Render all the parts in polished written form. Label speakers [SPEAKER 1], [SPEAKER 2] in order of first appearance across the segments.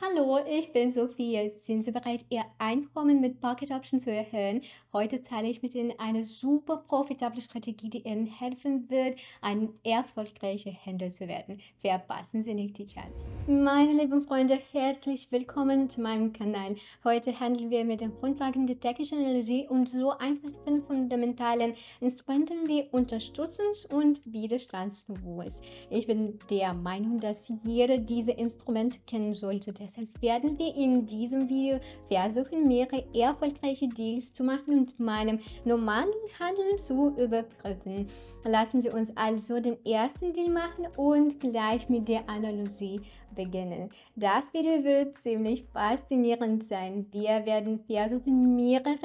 [SPEAKER 1] Hallo, ich bin Sophie. Sind Sie bereit, Ihr Einkommen mit Pocket Option zu erhöhen? Heute teile ich mit Ihnen eine super profitable Strategie, die Ihnen helfen wird, ein erfolgreicher Händler zu werden. Verpassen Sie nicht die Chance. Meine lieben Freunde, herzlich willkommen zu meinem Kanal. Heute handeln wir mit den Grundlagen der technischen Analyse und so einfachen fundamentalen Instrumenten wie Unterstützungs- und Widerstandsniveaus. Ich bin der Meinung, dass jeder diese Instrumente kennen sollte. Deshalb werden wir in diesem Video versuchen, mehrere erfolgreiche Deals zu machen und meinem normalen Handeln zu überprüfen. Lassen Sie uns also den ersten Deal machen und gleich mit der Analyse beginnen. Das Video wird ziemlich faszinierend sein. Wir werden versuchen, mehrere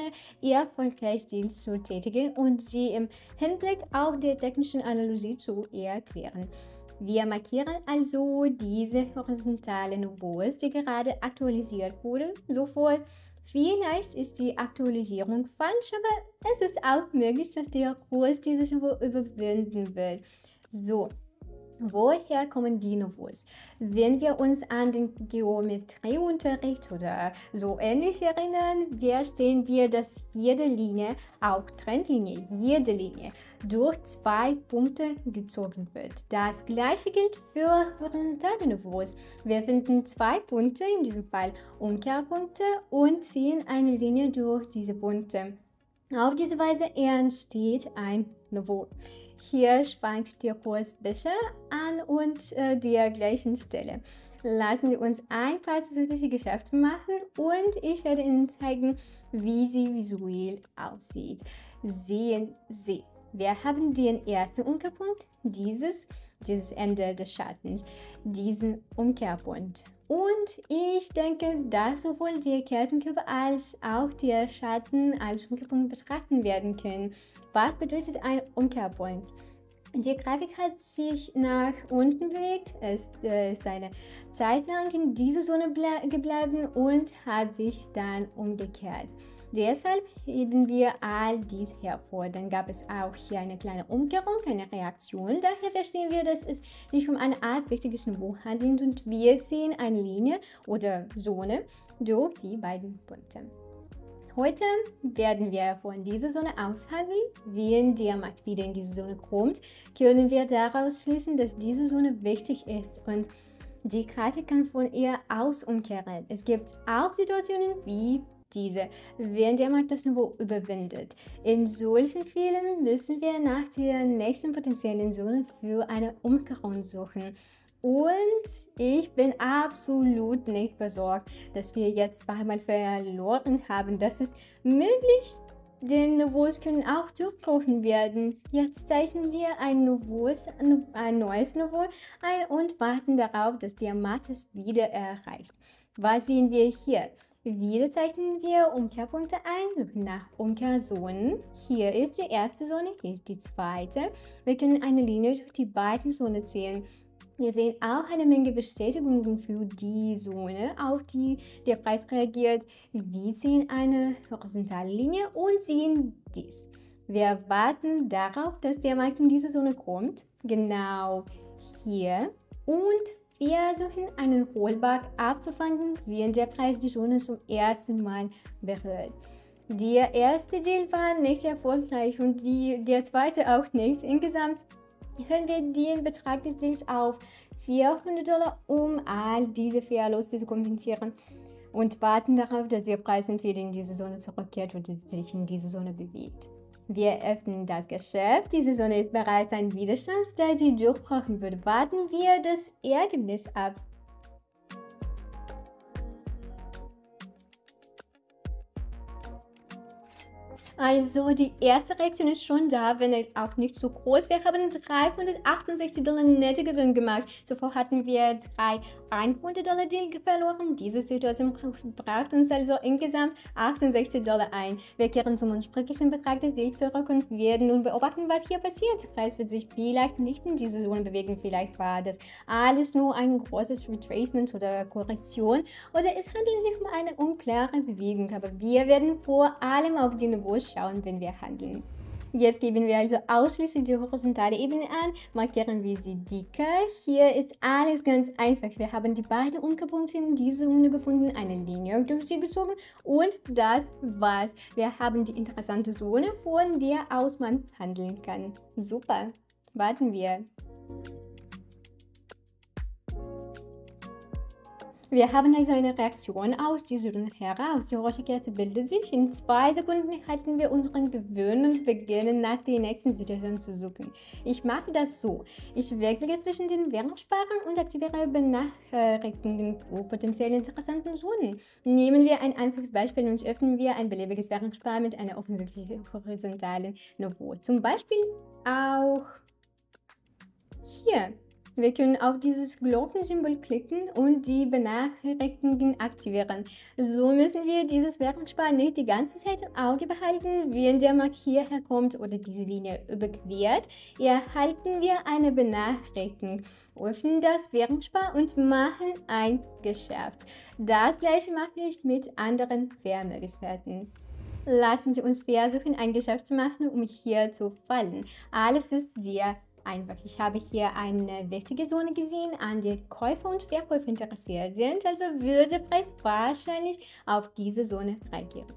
[SPEAKER 1] erfolgreiche Deals zu tätigen und sie im Hinblick auf die technische Analyse zu erklären. Wir markieren also diese horizontalen Niveaus, die gerade aktualisiert wurde, sofort. Vielleicht ist die Aktualisierung falsch, aber es ist auch möglich, dass der Kurs dieses Niveau überwinden wird. So. Woher kommen die Niveaus? Wenn wir uns an den Geometrieunterricht oder so ähnlich erinnern, verstehen wir, dass jede Linie, auch Trendlinie, jede Linie, durch 2 Punkte gezogen wird. Das gleiche gilt für horizontale Niveaus. Wir finden 2 Punkte, in diesem Fall Umkehrpunkte, und ziehen eine Linie durch diese Punkte. Auf diese Weise entsteht ein Niveau. Hier schwankt der Kurs bisher an und der gleichen Stelle. Lassen wir uns ein paar zusätzliche Geschäfte machen und ich werde Ihnen zeigen, wie sie visuell aussieht. Sehen Sie. Wir haben den ersten Umkehrpunkt, dieses Ende des Schattens, diesen Umkehrpunkt. Und ich denke, dass sowohl die Kerzenkurve als auch der Schatten als Umkehrpunkt betrachten werden können. Was bedeutet ein Umkehrpunkt? Die Grafik hat sich nach unten bewegt, es ist eine Zeit lang in dieser Zone geblieben und hat sich dann umgekehrt. Deshalb heben wir all dies hervor. Dann gab es auch hier eine kleine Umkehrung, eine Reaktion. Daher verstehen wir, dass es sich um eine Art wichtiges Niveau handelt und wir sehen eine Linie oder Zone durch die beiden Punkte. Heute werden wir von dieser Zone aushandeln. Wenn der Markt wieder in diese Zone kommt, können wir daraus schließen, dass diese Zone wichtig ist und die Grafik kann von ihr aus umkehren. Es gibt auch Situationen wie diese, wenn der Markt das Niveau überwindet. In solchen Fällen müssen wir nach der nächsten potenziellen Zone für eine Umkehrung suchen. Und ich bin absolut nicht besorgt, dass wir jetzt zweimal verloren haben. Das ist möglich. Die Niveaus können auch durchbrochen werden. Jetzt zeichnen wir ein neues Niveau ein und warten darauf, dass der Markt es wieder erreicht. Was sehen wir hier? Wieder zeichnen wir Umkehrpunkte ein, suchen nach Umkehrzonen. Hier ist die erste Zone, hier ist die zweite. Wir können eine Linie durch die beiden Zonen ziehen. Wir sehen auch eine Menge Bestätigungen für die Zone, auf die der Preis reagiert. Wir sehen eine horizontale Linie und sehen dies. Wir warten darauf, dass der Markt in diese Zone kommt, genau hier. Und wir versuchen einen Rollback abzufangen, wenn der Preis die Zone zum ersten Mal berührt. Der erste Deal war nicht erfolgreich und der zweite auch nicht. Insgesamt hören wir den Betrag des Deals auf $400, um all diese Verluste zu kompensieren und warten darauf, dass der Preis entweder in diese Zone zurückkehrt oder sich in diese Zone bewegt. Wir öffnen das Geschäft. Diese Zone ist bereits ein Widerstand, da sie durchbrochen wird. Warten wir das Ergebnis ab. Also die erste Reaktion ist schon da, wenn auch nicht so groß. Wir haben $368 Nettogewinn gemacht. Zuvor hatten wir 3 $100 Deal verloren. Diese Situation brachte uns also insgesamt $68 ein. Wir kehren zum ursprünglichen Betrag des Deals zurück und werden nun beobachten, was hier passiert. Der Preis wird sich vielleicht nicht in diese Zone bewegen. Vielleicht war das alles nur ein großes Retracement oder Korrektion oder es handelt sich um eine unklare Bewegung. Aber wir werden vor allem auf die Niveaus schauen, wenn wir handeln. Jetzt geben wir also ausschließlich die horizontale Ebene an, markieren wir sie dicker. Hier ist alles ganz einfach. Wir haben die beiden Unterpunkte, diese Zone gefunden, eine Linie durch sie gezogen und das war's. Wir haben die interessante Zone, von der aus man handeln kann. Super, warten wir. Wir haben also eine Reaktion aus dieser Zone heraus. Die rote Kerze bildet sich. In 2 Sekunden halten wir unseren Gewinn und beginnen nach der nächsten Situation zu suchen. Ich mache das so. Ich wechsle zwischen den Währungspaaren und aktiviere Benachrichtigungen pro potenziell interessanten Zonen. Nehmen wir ein einfaches Beispiel und öffnen wir ein beliebiges Währungspaar mit einer offensichtlichen horizontalen Niveau. Zum Beispiel auch hier. Wir können auf dieses Globensymbol klicken und die Benachrichtigungen aktivieren. So müssen wir dieses Währungspaar nicht die ganze Zeit im Auge behalten. Wenn der Markt hierher kommt oder diese Linie überquert, erhalten wir eine Benachrichtigung, öffnen das Währungspaar und machen ein Geschäft. Das gleiche mache ich mit anderen Wertmöglichkeiten. Lassen Sie uns versuchen, ein Geschäft zu machen, um hier zu fallen. Alles ist sehr einfach. Ich habe hier eine wichtige Zone gesehen, an der Käufer und Verkäufer interessiert sind, also würde der Preis wahrscheinlich auf diese Zone reagieren.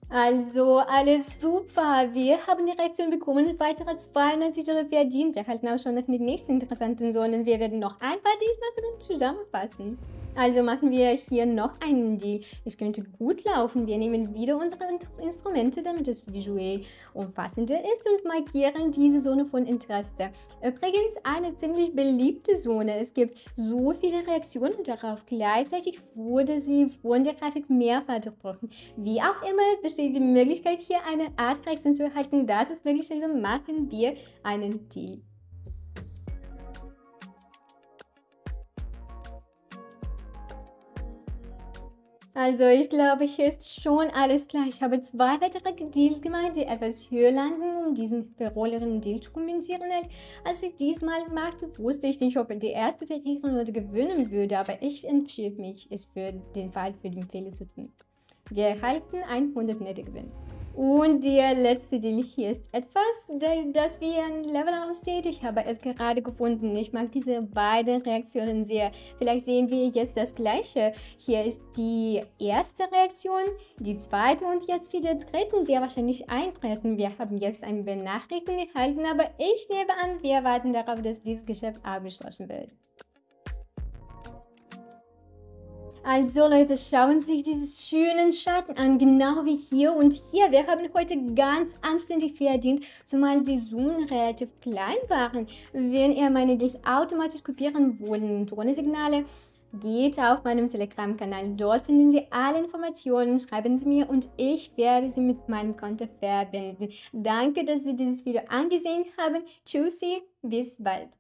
[SPEAKER 1] Also, alles super. Wir haben die Reaktion bekommen und weitere 92 € verdient. Wir halten auch schon nach den nächsten interessanten Zonen. Wir werden noch ein paar Deals machen und zusammenfassen. Also machen wir hier noch einen Deal. Es könnte gut laufen. Wir nehmen wieder unsere Instrumente, damit es visuell umfassender ist und markieren diese Zone von Interesse. Übrigens eine ziemlich beliebte Zone. Es gibt so viele Reaktionen darauf. Gleichzeitig wurde sie von der Grafik mehrfach durchbrochen. Wie auch immer, es besteht die Möglichkeit, hier eine Art Reaktion zu erhalten. Das ist möglich, also machen wir einen Deal. Also ich glaube, hier ist schon alles klar. Ich habe 2 weitere Deals gemacht, die etwas höher landen, um diesen verrolleren Deal zu kompensieren. Als ich diesmal machte, wusste ich nicht, ob der erste verlieren oder gewinnen würde, aber ich entschied mich, es für den Fall für den Fehler zu tun. Wir erhalten 100 nette Gewinn. Und der letzte Deal hier ist etwas, das wie ein Level aussieht. Ich habe es gerade gefunden. Ich mag diese beiden Reaktionen sehr. Vielleicht sehen wir jetzt das gleiche. Hier ist die erste Reaktion, die zweite und jetzt wieder dritten sehr wahrscheinlich eintreten. Wir haben jetzt eine Benachrichtigung erhalten, aber ich nehme an, wir warten darauf, dass dieses Geschäft abgeschlossen wird. Also Leute, schauen Sie sich diesen schönen Schatten an, genau wie hier und hier. Wir haben heute ganz anständig verdient, zumal die Summen relativ klein waren. Wenn ihr meine Deals automatisch kopieren wollen, Drohnensignale, geht auf meinem Telegram-Kanal. Dort finden Sie alle Informationen, schreiben Sie mir und ich werde Sie mit meinem Konto verbinden. Danke, dass Sie dieses Video angesehen haben. Tschüssi, bis bald.